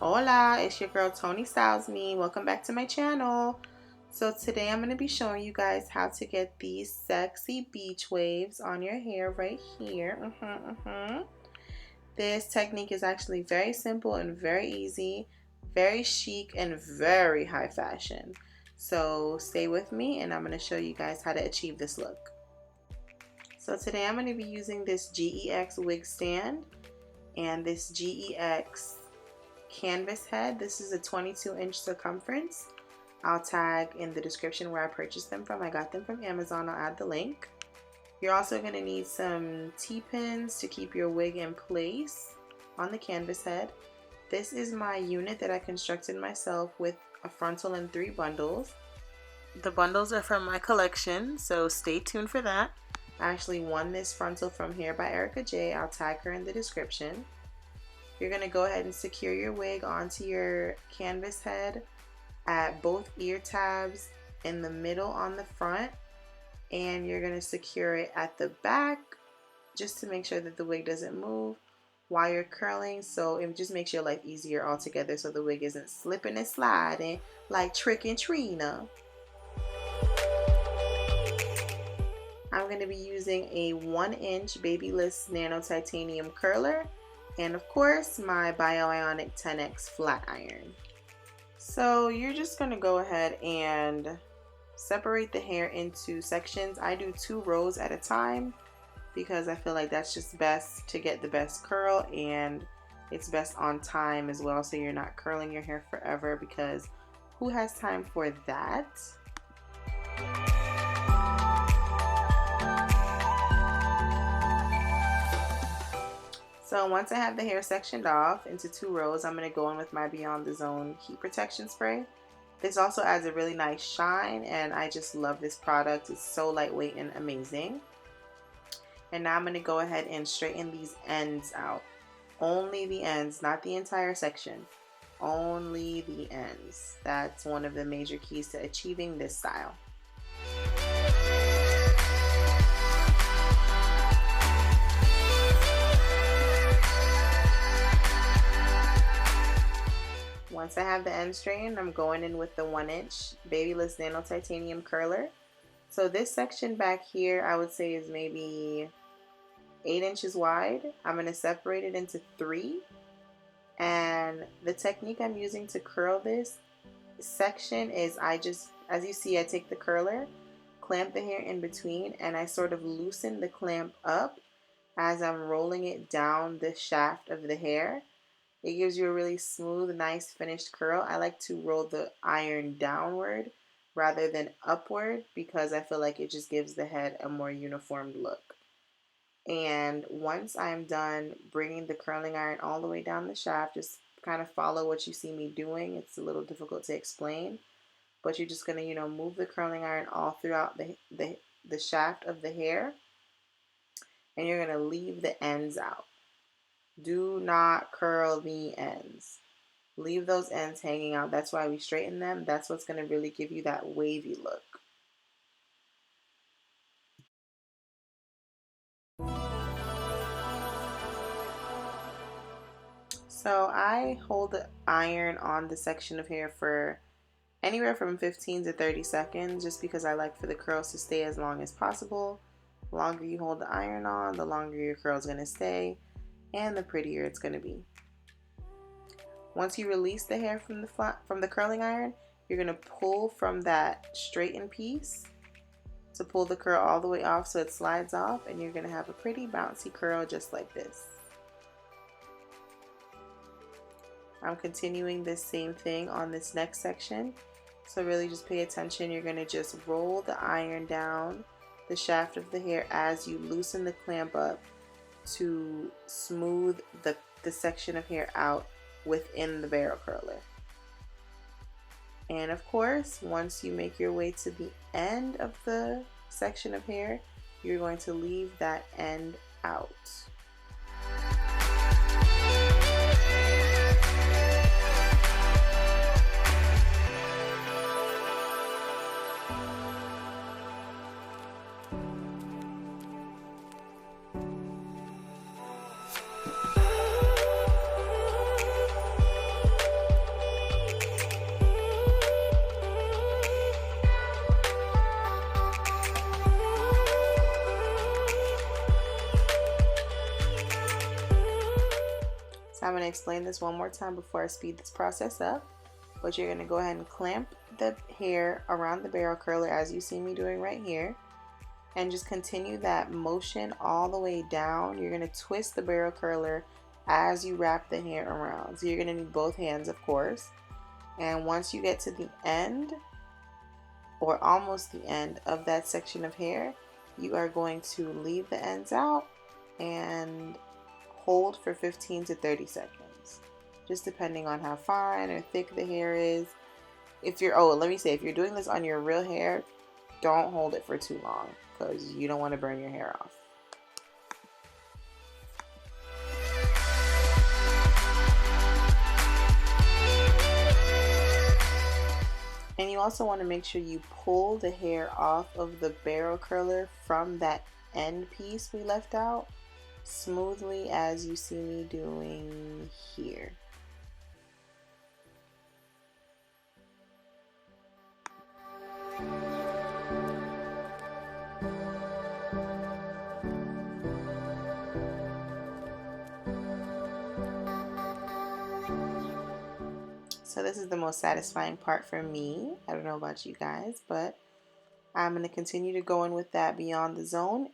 Hola, it's your girl Tony Styles Me. Welcome back to my channel. So today I'm going to be showing you guys how to get these sexy beach waves on your hair right here. This technique is actually very simple and very easy, very chic and very high fashion. So stay with me and I'm going to show you guys how to achieve this look. So today I'm going to be using this GEX wig stand and this GEX canvas head. This is a 22-inch circumference. I'll tag in the description where I purchased them from. I got them from Amazon. I'll add the link. You're also going to need some T-pins to keep your wig in place on the canvas head. This is my unit that I constructed myself with a frontal and 3 bundles. The bundles are from my collection, so stay tuned for that. I actually won this frontal from Hair by Erica J. I'll tag her in the description. You're going to go ahead and secure your wig onto your canvas head at both ear tabs, in the middle on the front, and you're going to secure it at the back just to make sure that the wig doesn't move while you're curling, so it just makes your life easier altogether so the wig isn't slipping and sliding like Trick and Trina. I'm going to be using a 1-inch Babyliss Nano Titanium curler and of course my Bioionic 10X flat iron. So you're just going to go ahead and separate the hair into sections. I do 2 rows at a time because I feel like that's just best to get the best curl, and it's best on time as well, so you're not curling your hair forever, because who has time for that? So once I have the hair sectioned off into 2 rows, I'm going to go in with my Beyond the Zone heat protection spray. This also adds a really nice shine, and I just love this product. It's so lightweight and amazing. And now I'm going to go ahead and straighten these ends out. Only the ends, not the entire section. Only the ends. That's one of the major keys to achieving this style. Once I have the end straightened, I'm going in with the 1-inch Babyliss Nano Titanium curler. So this section back here, I would say, is maybe 8 inches wide. I'm going to separate it into 3. And the technique I'm using to curl this section is as you see, I take the curler, clamp the hair in between, and I sort of loosen the clamp up as I'm rolling it down the shaft of the hair. It gives you a really smooth, nice finished curl. I like to roll the iron downward rather than upward because I feel like it just gives the head a more uniformed look. And once I'm done bringing the curling iron all the way down the shaft, just kind of follow what you see me doing. It's a little difficult to explain, but you're just going to, move the curling iron all throughout the shaft of the hair, and you're going to leave the ends out. Do not curl the ends. Leave those ends hanging out. That's why we straighten them. That's what's going to really give you that wavy look. So I hold the iron on the section of hair for anywhere from 15 to 30 seconds just because I like for the curls to stay as long as possible. The longer you hold the iron on, the longer your curl is going to stay and the prettier it's going to be. Once you release the hair from the curling iron, you're going to pull from that straightened piece to pull the curl all the way off so it slides off, and you're going to have a pretty bouncy curl just like this. I'm continuing this same thing on this next section, so really just pay attention. You're going to just roll the iron down the shaft of the hair as you loosen the clamp up to smooth the section of hair out within the barrel curler. And of course, once you make your way to the end of the section of hair, you're going to leave that end out. to explain this one more time before I speed this process up. But you're going to go ahead and clamp the hair around the barrel curler as you see me doing right here. And just continue that motion all the way down. You're going to twist the barrel curler as you wrap the hair around. So you're going to need both hands, of course. And once you get to the end, or almost the end of that section of hair, you are going to leave the ends out and hold for 15 to 30 seconds, just depending on how fine or thick the hair is. If you're, if you're doing this on your real hair, don't hold it for too long because you don't want to burn your hair off. And you also want to make sure you pull the hair off of the barrel curler from that end piece we left out smoothly as you see me doing here. So this is the most satisfying part for me. I don't know about you guys, but I'm going to continue to go in with that beyond the zone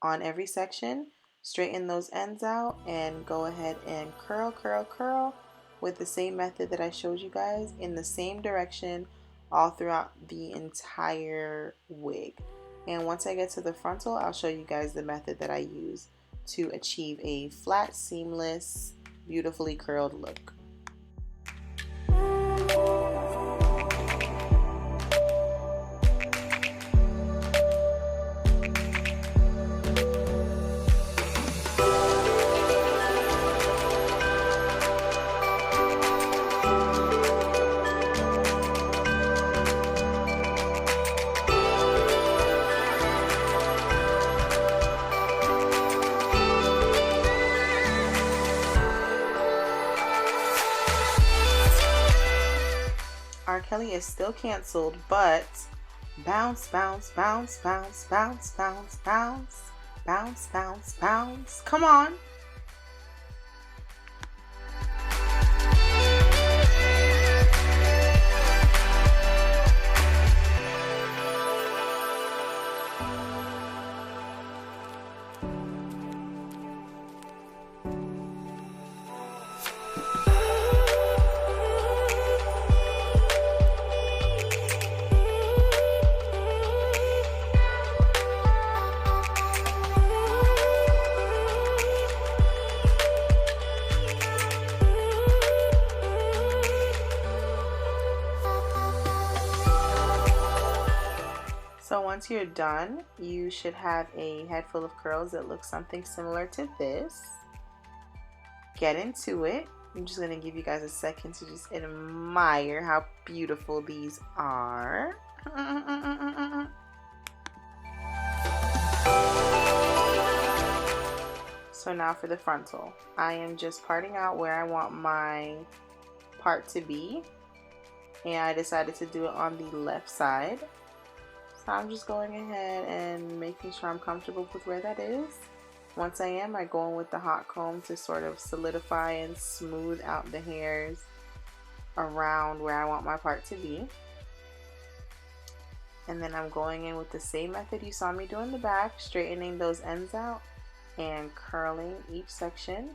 on every section. Straighten those ends out and go ahead and curl, curl, curl with the same method that I showed you guys in the same direction all throughout the entire wig. And once I get to the frontal, I'll show you guys the method that I use to achieve a flat, seamless, beautifully curled look. R. Kelly is still canceled, but bounce, bounce, bounce, bounce, bounce, bounce, bounce, bounce, bounce, bounce. Come on. So once you're done, you should have a head full of curls that looks something similar to this. Get into it. I'm just going to give you guys a second to just admire how beautiful these are. So now for the frontal. I am just parting out where I want my part to be. And I decided to do it on the left side. So I'm just going ahead and making sure I'm comfortable with where that is. Once I am, I go in with the hot comb to sort of solidify and smooth out the hairs around where I want my part to be. And then I'm going in with the same method you saw me do in the back, straightening those ends out and curling each section.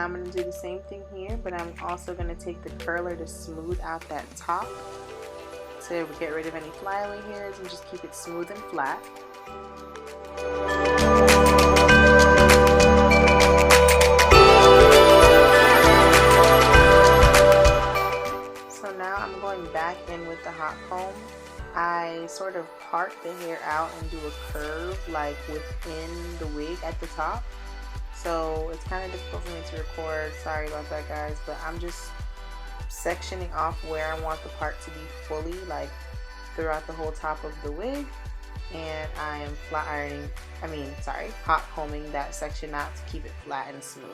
I'm going to do the same thing here, but I'm also going to take the curler to smooth out that top to get rid of any flyaway hairs and just keep it smooth and flat. So now I'm going back in with the hot comb. I sort of part the hair out and do a curve like within the wig at the top. So it's kind of difficult for me to record, sorry about that guys, but I'm just sectioning off where I want the part to be fully, like throughout the whole top of the wig, and I am hot combing that section out to keep it flat and smooth.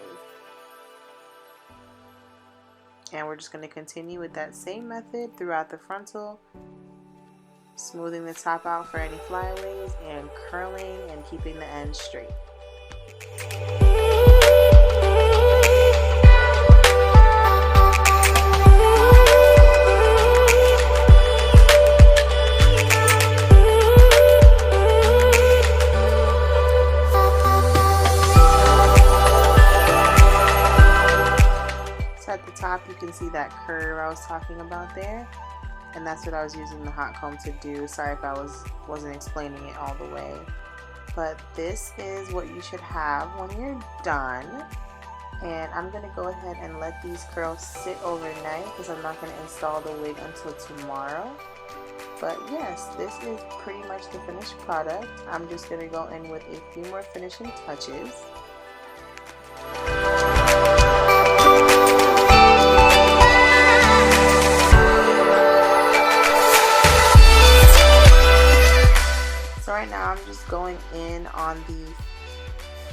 And we're just going to continue with that same method throughout the frontal, smoothing the top out for any flyaways and curling and keeping the ends straight. At the top you can see that curve I was talking about there, and that's what I was using the hot comb to do. Sorry if I wasn't explaining it all the way, but this is what you should have when you're done. And I'm gonna go ahead and let these curls sit overnight because I'm not going to install the wig until tomorrow. But yes, this is pretty much the finished product. I'm just gonna go in with a few more finishing touches. Right now I'm just going in on the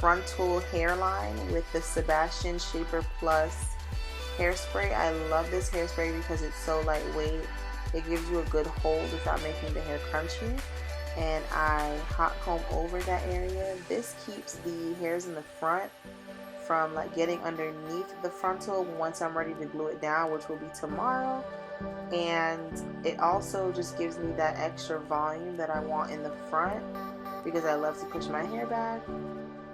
frontal hairline with the Sebastian Shaper Plus hairspray. I love this hairspray because it's so lightweight. It gives you a good hold without making the hair crunchy. And I hot comb over that area. This keeps the hairs in the front from like getting underneath the frontal once I'm ready to glue it down, which will be tomorrow. And it also just gives me that extra volume that I want in the front because I love to push my hair back.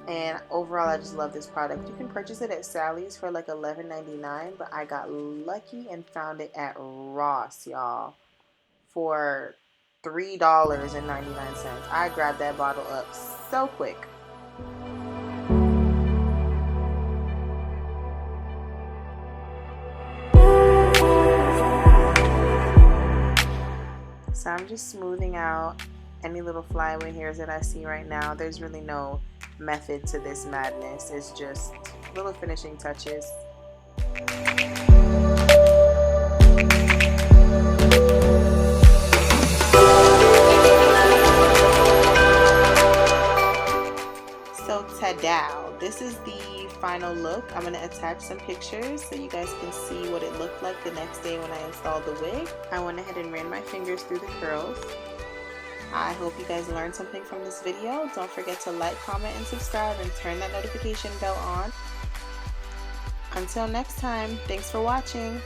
And overall I just love this product. You can purchase it at Sally's for like $11.99, but I got lucky and found it at Ross, y'all, for $3.99. I grabbed that bottle up so quick. So I'm just smoothing out any little flyaway hairs that I see right now. There's really no method to this madness. It's just little finishing touches. So ta-da! This is the final look. I'm going to attach some pictures so you guys can see what it looked like the next day when I installed the wig. I went ahead and ran my fingers through the curls. I hope you guys learned something from this video. Don't forget to like, comment, and subscribe, and turn that notification bell on. Until next time, thanks for watching.